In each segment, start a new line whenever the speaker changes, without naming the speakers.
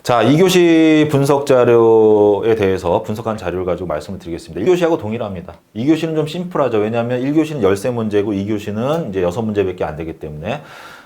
자, 2교시 분석 자료에 대해서 분석한 자료를 가지고 말씀을 드리겠습니다. 1교시하고 동일합니다. 2교시는 좀 심플하죠. 왜냐하면 1교시는 13문제고 2교시는 이제 6문제밖에 안 되기 때문에.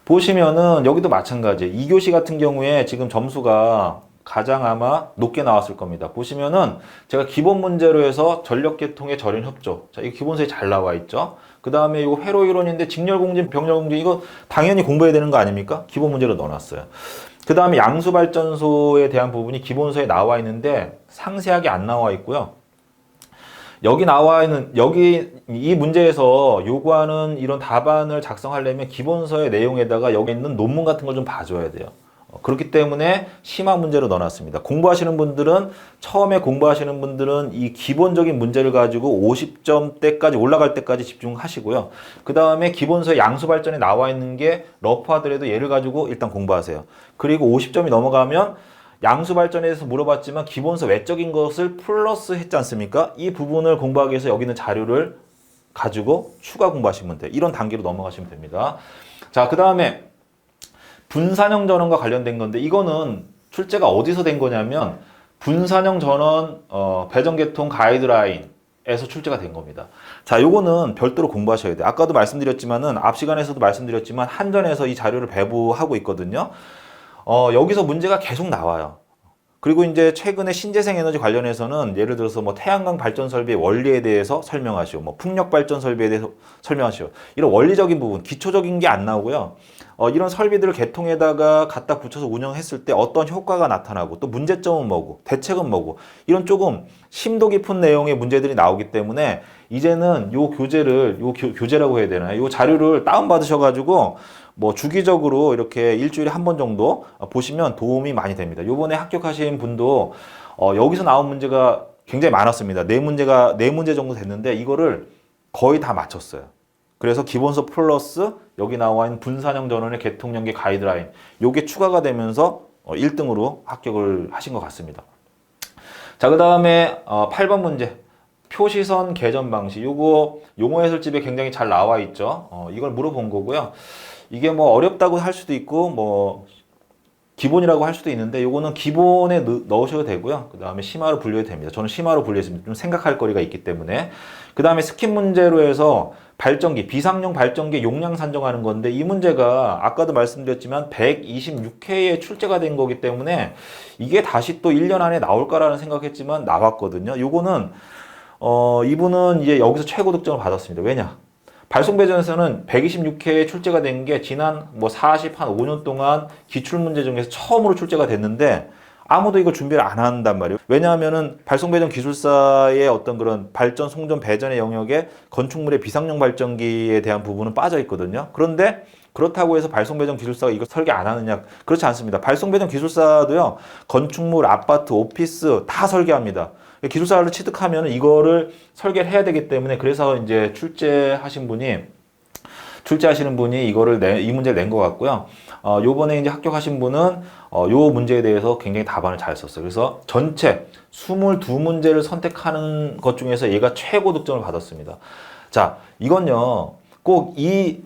보시면은 여기도 마찬가지. 2교시 같은 경우에 지금 점수가 가장 아마 높게 나왔을 겁니다. 보시면은 제가 기본 문제로 해서 전력계통의 절연 협조. 자, 이거 기본서에 잘 나와 있죠. 그 다음에 이거 회로 이론인데 직렬공진, 병렬공진 이거 당연히 공부해야 되는 거 아닙니까? 기본 문제로 넣어놨어요. 그 다음에 양수발전소에 대한 부분이 기본서에 나와 있는데 상세하게 안 나와 있고요. 여기 나와 있는, 여기 이 문제에서 요구하는 이런 답안을 작성하려면 기본서의 내용에다가 여기 있는 논문 같은 걸 좀 봐줘야 돼요. 그렇기 때문에 심화 문제로 넣어놨습니다. 처음에 공부하시는 분들은 이 기본적인 문제를 가지고 50점대까지 올라갈 때까지 집중하시고요. 그 다음에 기본서의 양수발전에 나와 있는 게 러프하더라도 얘를 가지고 일단 공부하세요. 그리고 50점이 넘어가면 양수발전에 대해서 물어봤지만 기본서 외적인 것을 플러스 했지 않습니까? 이 부분을 공부하기 위해서 여기 있는 자료를 가지고 추가 공부하시면 돼요. 이런 단계로 넘어가시면 됩니다. 자, 그 다음에 분산형 전원과 관련된 건데 이거는 출제가 어디서 된 거냐면 분산형 전원 배전계통 가이드라인에서 출제가 된 겁니다. 자, 요거는 별도로 공부하셔야 돼요. 아까도 말씀드렸지만은 앞 시간에서도 말씀드렸지만 한전에서 이 자료를 배부하고 있거든요. 여기서 문제가 계속 나와요. 그리고 이제 최근에 신재생 에너지 관련해서는 예를 들어서 뭐 태양광 발전 설비의 원리에 대해서 설명하시오, 뭐 풍력 발전 설비에 대해서 설명하시오. 이런 원리적인 부분, 기초적인 게 안 나오고요. 이런 설비들을 개통에다가 갖다 붙여서 운영했을 때 어떤 효과가 나타나고 또 문제점은 뭐고 대책은 뭐고 이런 조금 심도 깊은 내용의 문제들이 나오기 때문에 이제는 요 교재라고 해야 되나요? 요 자료를 다운받으셔가지고 뭐 주기적으로 이렇게 일주일에 한 번 정도 보시면 도움이 많이 됩니다. 요번에 합격하신 분도 여기서 나온 문제가 굉장히 많았습니다. 네 문제 정도 됐는데 이거를 거의 다 맞췄어요. 그래서 기본서 플러스 여기 나와 있는 분산형 전원의 개통 연계 가이드라인 요게 추가가 되면서 1등으로 합격을 하신 것 같습니다. 자, 그 다음에 8번 문제. 표시선 개전 방식. 요거 용어 해설집에 굉장히 잘 나와 있죠. 이걸 물어본 거고요. 이게 뭐 어렵다고 할 수도 있고 뭐 기본이라고 할 수도 있는데 요거는 기본에 넣으셔도 되고요. 그 다음에 심화로 분류해도 됩니다. 저는 심화로 분류했습니다. 좀 생각할 거리가 있기 때문에. 그 다음에 스킵 문제로 해서 발전기, 비상용 발전기 용량 산정하는 건데 이 문제가 아까도 말씀드렸지만 126회에 출제가 된 거기 때문에 이게 다시 또 1년 안에 나올까라는 생각했지만 나왔거든요. 요거는 이분은 이제 여기서 최고 득점을 받았습니다. 왜냐? 발송배전에서는 126회에 출제가 된 게 지난 뭐 5년 동안 기출문제 중에서 처음으로 출제가 됐는데 아무도 이걸 준비를 안 한단 말이에요. 왜냐하면은 발송배전 기술사의 어떤 그런 발전, 송전, 배전의 영역에 건축물의 비상용 발전기에 대한 부분은 빠져 있거든요. 그런데 그렇다고 해서 발송배전 기술사가 이거 설계 안 하느냐? 그렇지 않습니다. 발송배전 기술사도요, 건축물, 아파트, 오피스 다 설계합니다. 기술사를 취득하면 이거를 설계를 해야 되기 때문에 그래서 이제 출제하시는 분이 이 문제를 낸 것 같고요. 요번에 이제 합격하신 분은 요 문제에 대해서 굉장히 답안을 잘 썼어요. 그래서 전체 22문제를 선택하는 것 중에서 얘가 최고 득점을 받았습니다. 자, 이건요, 꼭 이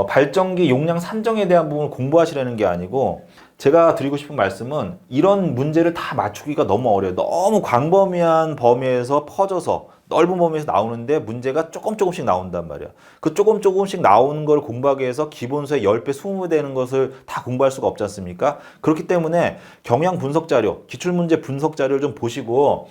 발전기 용량 산정에 대한 부분을 공부하시라는 게 아니고 제가 드리고 싶은 말씀은 이런 문제를 다 맞추기가 너무 어려워요. 너무 광범위한 범위에서 퍼져서 넓은 범위에서 나오는데 문제가 조금씩 나온단 말이야. 그 조금씩 나오는 걸 공부하기 위해서 기본서의 10배, 20배 되는 것을 다 공부할 수가 없지 않습니까? 그렇기 때문에 경향 분석 자료, 기출문제 분석 자료를 좀 보시고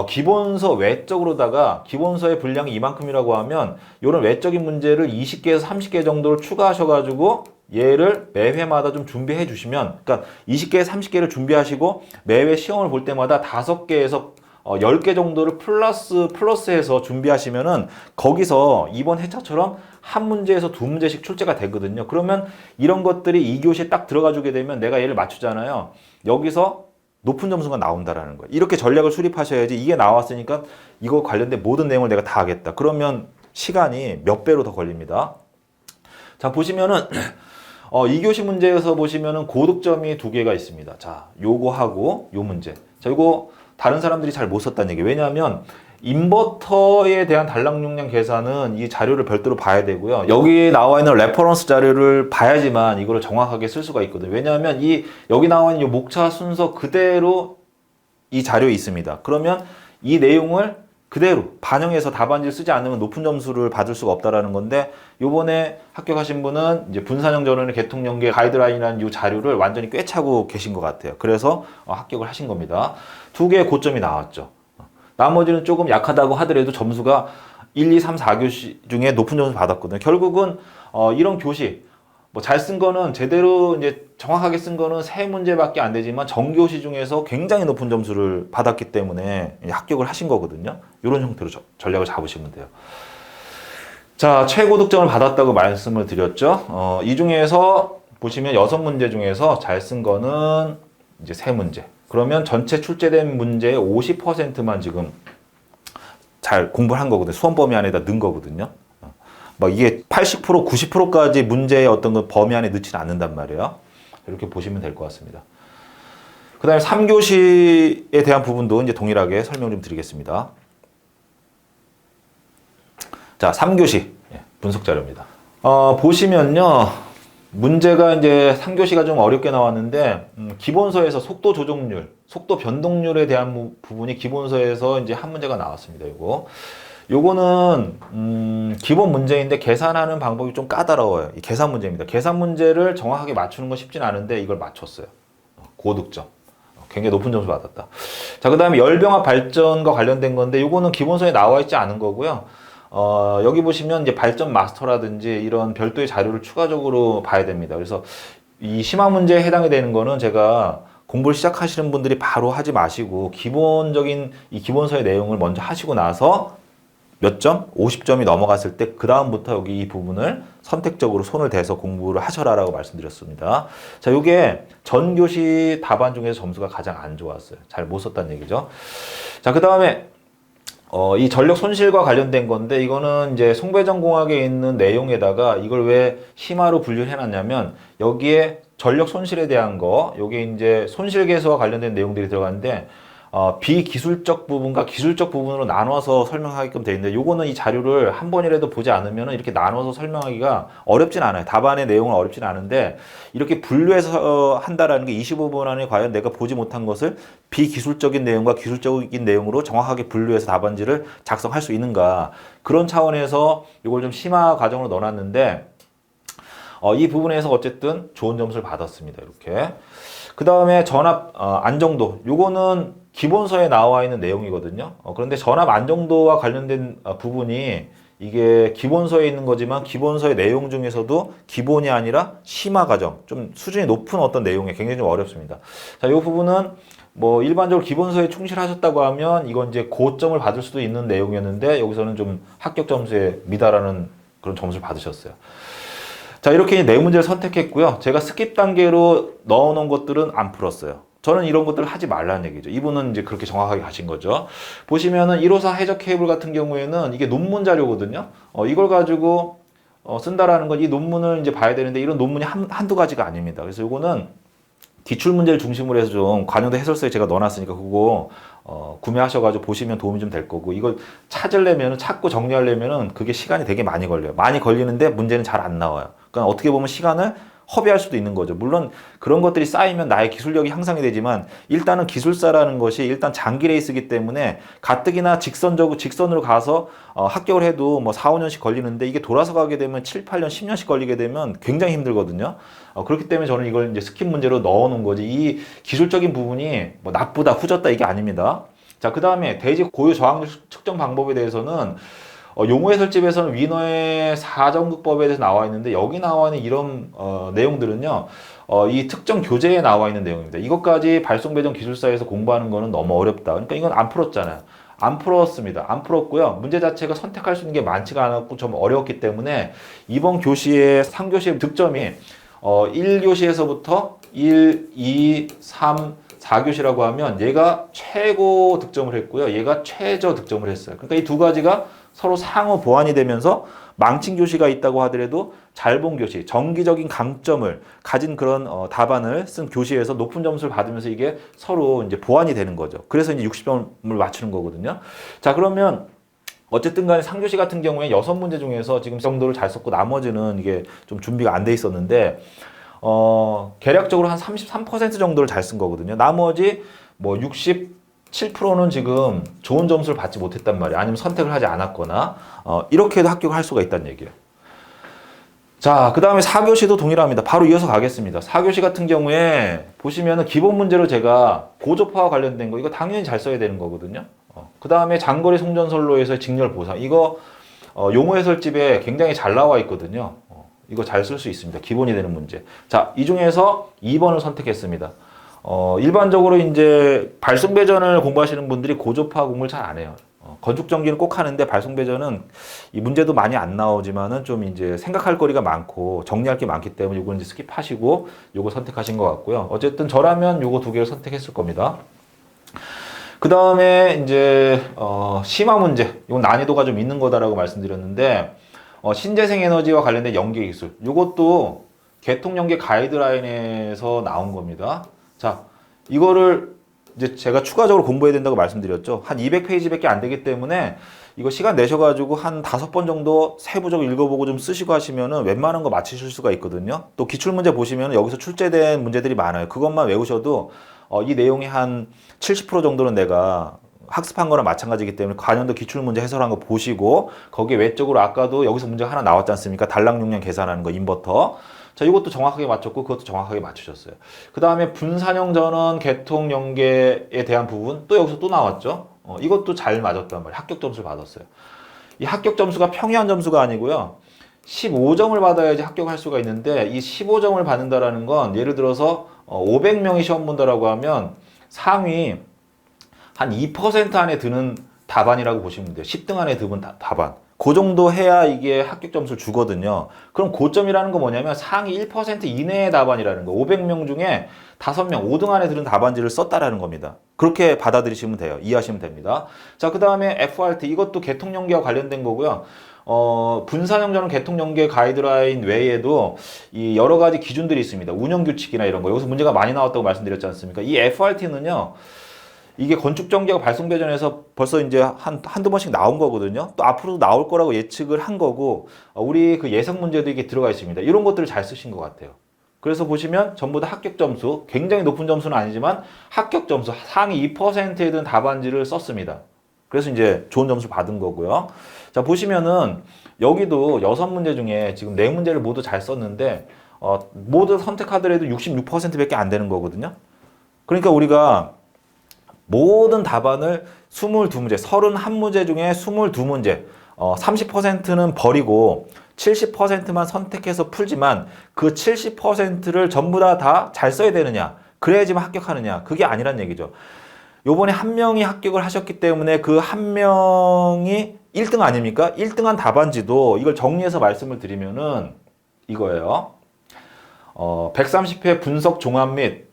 기본서 외적으로다가 기본서의 분량이 이만큼이라고 하면 이런 외적인 문제를 20개에서 30개 정도를 추가하셔가지고 얘를 매회마다 좀 준비해 주시면, 그러니까 20개에서 30개를 준비하시고 매회 시험을 볼 때마다 5개에서 10개 정도를 플러스해서 준비하시면은 거기서 이번 회차처럼 한 문제에서 두 문제씩 출제가 되거든요. 그러면 이런 것들이 2교시에 딱 들어가 주게 되면 내가 얘를 맞추잖아요. 여기서 높은 점수가 나온다라는 거예요. 이렇게 전략을 수립하셔야지 이게 나왔으니까 이거 관련된 모든 내용을 내가 다 하겠다. 그러면 시간이 몇 배로 더 걸립니다. 자, 보시면은 2교시 문제에서 보시면은 고득점이 2개가 있습니다. 자, 요거 하고 요 문제. 자, 요거 다른 사람들이 잘 못 썼다는 얘기예요. 왜냐하면 인버터에 대한 단락 용량 계산은 이 자료를 별도로 봐야 되고요. 여기 나와 있는 레퍼런스 자료를 봐야지만 이거를 정확하게 쓸 수가 있거든요. 왜냐하면 여기 나와 있는 이 목차 순서 그대로 이 자료에 있습니다. 그러면 이 내용을 그대로 반영해서 답안지를 쓰지 않으면 높은 점수를 받을 수가 없다라는 건데, 요번에 합격하신 분은 이제 분산형 전원의 개통 연계 가이드라인이라는 이 자료를 완전히 꿰차고 계신 것 같아요. 그래서 합격을 하신 겁니다. 두 개의 고점이 나왔죠. 나머지는 조금 약하다고 하더라도 점수가 1, 2, 3, 4교시 중에 높은 점수를 받았거든요. 결국은 이런 교시 뭐 잘 쓴 거는 제대로 이제 정확하게 쓴 거는 3문제밖에 안 되지만 정교시 중에서 굉장히 높은 점수를 받았기 때문에 합격을 하신 거거든요. 이런 형태로 전략을 잡으시면 돼요. 자, 최고 득점을 받았다고 말씀을 드렸죠. 이 중에서 보시면 6문제 중에서 잘 쓴 거는 이제 3문제. 그러면 전체 출제된 문제의 50%만 지금 잘 공부를 한 거거든요. 수험 범위 안에다 넣은 거거든요. 막 이게 80%, 90%까지 문제의 어떤 그 범위 안에 넣지는 않는단 말이에요. 이렇게 보시면 될 것 같습니다. 그 다음에 3교시에 대한 부분도 이제 동일하게 설명 좀 드리겠습니다. 자, 3교시 분석 자료입니다. 보시면요. 문제가 이제 3교시가 좀 어렵게 나왔는데, 기본서에서 속도 조정률, 속도 변동률에 대한 부분이 기본서에서 이제 한 문제가 나왔습니다. 요거는 기본 문제인데 계산하는 방법이 좀 까다로워요. 이 계산 문제입니다. 계산 문제를 정확하게 맞추는 건 쉽진 않은데 이걸 맞췄어요. 고득점. 굉장히 높은 점수 받았다. 자, 그 다음에 열병합 발전과 관련된 건데 요거는 기본서에 나와 있지 않은 거고요. 여기 보시면 이제 발전 마스터라든지 이런 별도의 자료를 추가적으로 봐야 됩니다. 그래서 이 심화 문제에 해당이 되는 거는 제가 공부를 시작하시는 분들이 바로 하지 마시고 기본적인 이 기본서의 내용을 먼저 하시고 나서 몇 점? 50점이 넘어갔을 때 그 다음부터 여기 이 부분을 선택적으로 손을 대서 공부를 하셔라라고 말씀드렸습니다. 자, 이게 전교시 답안 중에서 점수가 가장 안 좋았어요. 잘 못 썼다는 얘기죠. 자, 그 다음에 이 전력 손실과 관련된 건데 이거는 이제 송배전 공학에 있는 내용에다가 이걸 왜 심화로 분류를 해놨냐면 여기에 전력 손실에 대한 거, 여기 이제 손실 계수와 관련된 내용들이 들어가는데 비기술적 부분과 기술적 부분으로 나눠서 설명하게끔 되어 있는데 요거는 이 자료를 한 번이라도 보지 않으면 이렇게 나눠서 설명하기가 어렵진 않아요. 답안의 내용은 어렵진 않은데 이렇게 분류해서 한다라는 게 25분 안에 과연 내가 보지 못한 것을 비기술적인 내용과 기술적인 내용으로 정확하게 분류해서 답안지를 작성할 수 있는가, 그런 차원에서 이걸 좀 심화 과정으로 넣어놨는데 이 부분에서 어쨌든 좋은 점수를 받았습니다. 이렇게. 그 다음에 전압 안정도, 요거는 기본서에 나와 있는 내용이거든요. 그런데 전압 안정도와 관련된 부분이 이게 기본서에 있는 거지만 기본서의 내용 중에서도 기본이 아니라 심화 과정, 좀 수준이 높은 어떤 내용에 굉장히 좀 어렵습니다. 자, 이 부분은 뭐 일반적으로 기본서에 충실하셨다고 하면 이건 이제 고점을 받을 수도 있는 내용이었는데 여기서는 좀 합격 점수에 미달하는 그런 점수를 받으셨어요. 자, 이렇게 네 문제를 선택했고요. 제가 스킵 단계로 넣어놓은 것들은 안 풀었어요. 저는 이런 것들을 하지 말라는 얘기죠. 이분은 이제 그렇게 정확하게 하신 거죠. 보시면은 154 해적 케이블 같은 경우에는 이게 논문 자료거든요. 이걸 가지고 쓴다라는 건 이 논문을 이제 봐야 되는데 이런 논문이 한두 가지가 아닙니다. 그래서 이거는 기출 문제를 중심으로 해서 좀 관용도 해설서에 제가 넣어놨으니까 그거 구매하셔가지고 보시면 도움이 좀 될 거고, 이걸 찾으려면, 찾고 정리하려면은 그게 시간이 되게 많이 걸려요. 많이 걸리는데 문제는 잘 안 나와요. 그러니까 어떻게 보면 시간을 허비할 수도 있는 거죠. 물론 그런 것들이 쌓이면 나의 기술력이 향상이 되지만 일단은 기술사라는 것이 일단 장기 레이스이기 때문에 가뜩이나 직선으로 가서 합격을 해도 뭐 4, 5년씩 걸리는데 이게 돌아서 가게 되면 7, 8년, 10년씩 걸리게 되면 굉장히 힘들거든요. 그렇기 때문에 저는 이걸 이제 스킵 문제로 넣어 놓은 거지, 이 기술적인 부분이 뭐 나쁘다, 후졌다 이게 아닙니다. 자, 그 다음에 대지 고유 저항률 측정 방법에 대해서는 용어 해설집에서는 위너의 사정극법에 대해서 나와 있는데 여기 나와 있는 이런 내용들은요, 이 특정 교재에 나와 있는 내용입니다. 이것까지 발송 배정 기술사에서 공부하는 거는 너무 어렵다. 그러니까 이건 안 풀었잖아요. 안 풀었습니다. 안 풀었고요. 문제 자체가 선택할 수 있는 게 많지가 않았고 좀 어려웠기 때문에 이번 교시의 3교시의 득점이 1교시에서부터 1, 2, 3, 4교시라고 하면 얘가 최고 득점을 했고요. 얘가 최저 득점을 했어요. 그러니까 이 두 가지가 서로 상호 보완이 되면서 망친 교시가 있다고 하더라도 잘 본 교시, 정기적인 강점을 가진 그런 답안을 쓴 교시에서 높은 점수를 받으면서 이게 서로 이제 보완이 되는 거죠. 그래서 이제 60점을 맞추는 거거든요. 자, 그러면 어쨌든 간에 상교시 같은 경우에 6문제 중에서 지금 정도를 잘 썼고 나머지는 이게 좀 준비가 안 돼 있었는데 계략적으로 한 33% 정도를 잘 쓴 거거든요. 나머지 뭐 67%는 지금 좋은 점수를 받지 못했단 말이에요. 아니면 선택을 하지 않았거나 이렇게도 합격을 할 수가 있다는 얘기예요. 자, 그 다음에 4교시도 동일합니다. 바로 이어서 가겠습니다. 4교시 같은 경우에 보시면은 기본 문제로 제가 고조파와 관련된 거 이거 당연히 잘 써야 되는 거거든요. 그 다음에 장거리 송전선로에서의 직렬 보상 이거 용어 해설집에 굉장히 잘 나와 있거든요. 이거 잘 쓸 수 있습니다. 기본이 되는 문제. 자, 이 중에서 2번을 선택했습니다. 일반적으로 이제 발송배전을 공부하시는 분들이 고조파 공부를 잘 안 해요. 건축전기는 꼭 하는데 발송배전은 이 문제도 많이 안 나오지만은 좀 이제 생각할 거리가 많고 정리할 게 많기 때문에 이건 이제 스킵하시고 요거 선택하신 것 같고요. 어쨌든 저라면 요거 두 개를 선택했을 겁니다. 그 다음에 이제 심화 문제, 이건 난이도가 좀 있는 거다라고 말씀드렸는데 신재생 에너지와 관련된 연계 기술, 이것도 개통 연계 가이드라인에서 나온 겁니다. 자, 이거를 이제 제가 추가적으로 공부해야 된다고 말씀드렸죠. 한 200페이지밖에 안 되기 때문에 이거 시간 내셔가지고 한 5번 정도 세부적으로 읽어보고 좀 쓰시고 하시면은 웬만한 거 맞추실 수가 있거든요. 또 기출문제 보시면 여기서 출제된 문제들이 많아요. 그것만 외우셔도 이 내용이 한 70% 정도는 내가 학습한 거랑 마찬가지이기 때문에 관련도 기출문제 해설한 거 보시고 거기에 외적으로 아까도 여기서 문제가 하나 나왔지 않습니까? 단락 용량 계산하는 거 인버터. 자, 이것도 정확하게 맞췄고 그것도 정확하게 맞추셨어요. 그 다음에 분산형 전원 개통 연계에 대한 부분 또 여기서 또 나왔죠. 이것도 잘 맞았단 말이에요. 합격 점수를 받았어요. 이 합격 점수가 평이한 점수가 아니고요. 15점을 받아야지 합격할 수가 있는데 이 15점을 받는다라는 건 예를 들어서 500명이 시험 본다라고 하면 상위 한 2% 안에 드는 답안이라고 보시면 돼요. 10등 안에 드는 답안. 그 정도 해야 이게 합격 점수를 주거든요. 그럼 고점이라는 건 뭐냐면 상위 1% 이내의 답안이라는 거. 500명 중에 5명, 5등 안에 드는 답안지를 썼다라는 겁니다. 그렇게 받아들이시면 돼요. 이해하시면 됩니다. 자, 그 다음에 FRT. 이것도 개통연계와 관련된 거고요. 분산형 전원 개통연계 가이드라인 외에도 이 여러 가지 기준들이 있습니다. 운영규칙이나 이런 거. 여기서 문제가 많이 나왔다고 말씀드렸지 않습니까? 이 FRT는요. 이게 건축전기하고 발송배전에서 벌써 이제 한두 번씩 나온 거거든요. 또 앞으로도 나올 거라고 예측을 한 거고, 우리 그 예상 문제도 이게 들어가 있습니다. 이런 것들을 잘 쓰신 것 같아요. 그래서 보시면 전부 다 합격 점수, 굉장히 높은 점수는 아니지만 합격 점수 상위 2%에 든 답안지를 썼습니다. 그래서 이제 좋은 점수 받은 거고요. 자, 보시면은 여기도 6문제 중에 지금 4문제를 모두 잘 썼는데, 모두 선택하더라도 66%밖에 안 되는 거거든요. 그러니까 우리가 모든 답안을 22문제, 31문제 중에 22문제, 30%는 버리고 70%만 선택해서 풀지만 그 70%를 전부 다 잘 써야 되느냐, 그래야지만 합격하느냐, 그게 아니란 얘기죠. 요번에 한 명이 합격을 하셨기 때문에 그 한 명이 1등 아닙니까? 1등한 답안지도 이걸 정리해서 말씀을 드리면은 이거예요. 130회 분석 종합 및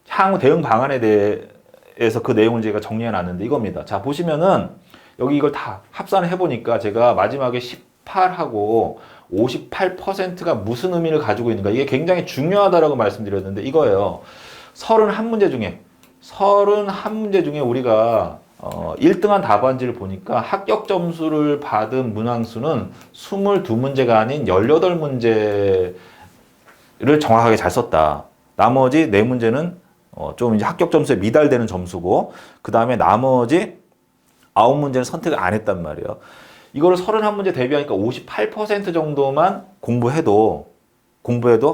향후 대응 방안에 대해서 그 내용을 제가 정리해 놨는데 이겁니다. 자, 보시면은 여기 이걸 다 합산을 해보니까 제가 마지막에 18하고 58%가 무슨 의미를 가지고 있는가, 이게 굉장히 중요하다라고 말씀드렸는데 이거예요. 31문제 중에 우리가 1등한 답안지를 보니까 합격 점수를 받은 문항수는 22문제가 아닌 18문제를 정확하게 잘 썼다. 나머지 4문제는 좀 이제 합격 점수에 미달되는 점수고, 그 다음에 나머지 9문제는 선택을 안 했단 말이에요. 이거를 31문제 대비하니까 58% 정도만 공부해도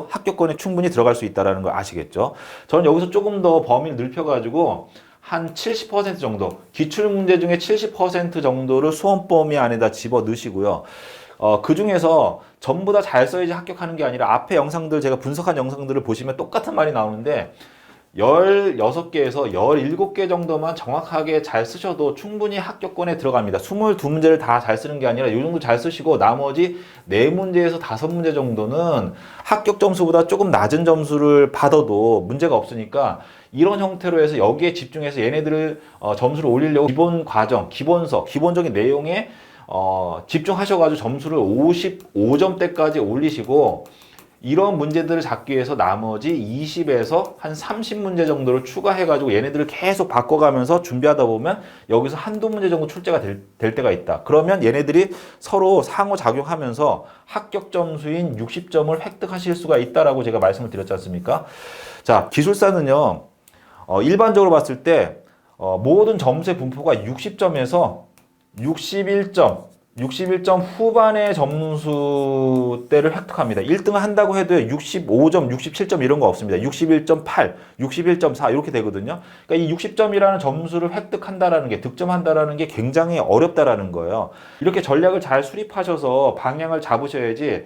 합격권에 충분히 들어갈 수 있다는 걸 아시겠죠? 저는 여기서 조금 더 범위를 넓혀가지고 한 70% 정도, 기출문제 중에 70% 정도를 수험 범위 안에다 집어 넣으시고요. 그 중에서 전부 다 잘 써야지 합격하는 게 아니라 앞에 영상들, 제가 분석한 영상들을 보시면 똑같은 말이 나오는데 16개에서 17개 정도만 정확하게 잘 쓰셔도 충분히 합격권에 들어갑니다. 22문제를 다 잘 쓰는 게 아니라 이 정도 잘 쓰시고 나머지 4문제에서 5문제 정도는 합격 점수보다 조금 낮은 점수를 받아도 문제가 없으니까 이런 형태로 해서 여기에 집중해서 얘네들을 점수를 올리려고 기본 과정, 기본서, 기본적인 내용에 집중하셔가지고 점수를 55점대까지 올리시고 이런 문제들을 잡기 위해서 나머지 20에서 한 30문제 정도를 추가해가지고 얘네들을 계속 바꿔가면서 준비하다 보면 여기서 한두 문제 정도 출제가 될 때가 있다. 그러면 얘네들이 서로 상호작용하면서 합격 점수인 60점을 획득하실 수가 있다라고 제가 말씀을 드렸지 않습니까? 자, 기술사는요, 일반적으로 봤을 때 모든 점수의 분포가 60점에서 61점 후반의 점수대를 획득합니다. 1등을 한다고 해도 65점, 67점 이런 거 없습니다. 61.8, 61.4 이렇게 되거든요. 그러니까 이 60점이라는 점수를 획득한다라는 게, 득점한다라는 게 굉장히 어렵다라는 거예요. 이렇게 전략을 잘 수립하셔서 방향을 잡으셔야지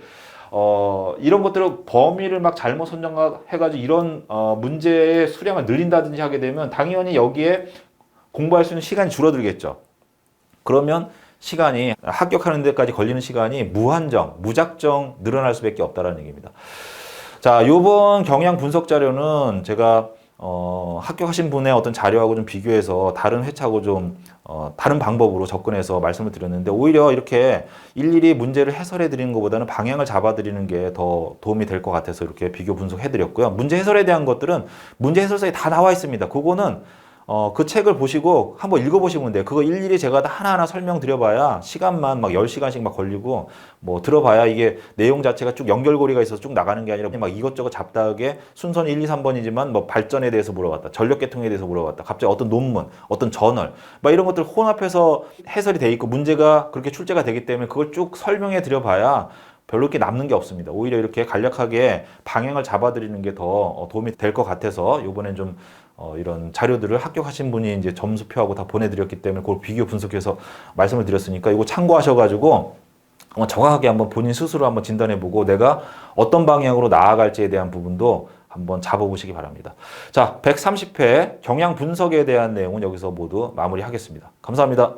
이런 것들을 범위를 막 잘못 선정해가지고 이런 문제의 수량을 늘린다든지 하게 되면 당연히 여기에 공부할 수 있는 시간이 줄어들겠죠. 그러면 시간이 합격하는 데까지 걸리는 시간이 무작정 늘어날 수밖에 없다는 얘기입니다. 자, 이번 경향 분석 자료는 제가 합격하신 분의 어떤 자료하고 좀 비교해서 다른 회차하고 좀 다른 방법으로 접근해서 말씀을 드렸는데 오히려 이렇게 일일이 문제를 해설해 드리는 것보다는 방향을 잡아 드리는 게 더 도움이 될 것 같아서 이렇게 비교 분석해 드렸고요. 문제 해설에 대한 것들은 문제 해설서에 다 나와 있습니다. 그거는 그 책을 보시고 한번 읽어보시면 돼요. 그거 일일이 제가 다 하나하나 설명드려봐야 시간만 막 10시간씩 막 걸리고 뭐 들어봐야 이게 내용 자체가 쭉 연결고리가 있어서 쭉 나가는 게 아니라 막 이것저것 잡다하게 순서는 1, 2, 3번이지만 뭐 발전에 대해서 물어봤다. 전력계통에 대해서 물어봤다. 갑자기 어떤 논문, 어떤 저널 막 이런 것들 혼합해서 해설이 돼 있고 문제가 그렇게 출제가 되기 때문에 그걸 쭉 설명해 드려봐야 별로 이렇게 남는 게 없습니다. 오히려 이렇게 간략하게 방향을 잡아드리는 게 더 도움이 될 것 같아서 이번엔 좀 이런 자료들을 합격하신 분이 이제 점수표하고 다 보내드렸기 때문에 그걸 비교 분석해서 말씀을 드렸으니까 이거 참고하셔가지고 정확하게 한번 본인 스스로 한번 진단해보고 내가 어떤 방향으로 나아갈지에 대한 부분도 한번 잡아보시기 바랍니다. 자, 130회 경향 분석에 대한 내용은 여기서 모두 마무리하겠습니다. 감사합니다.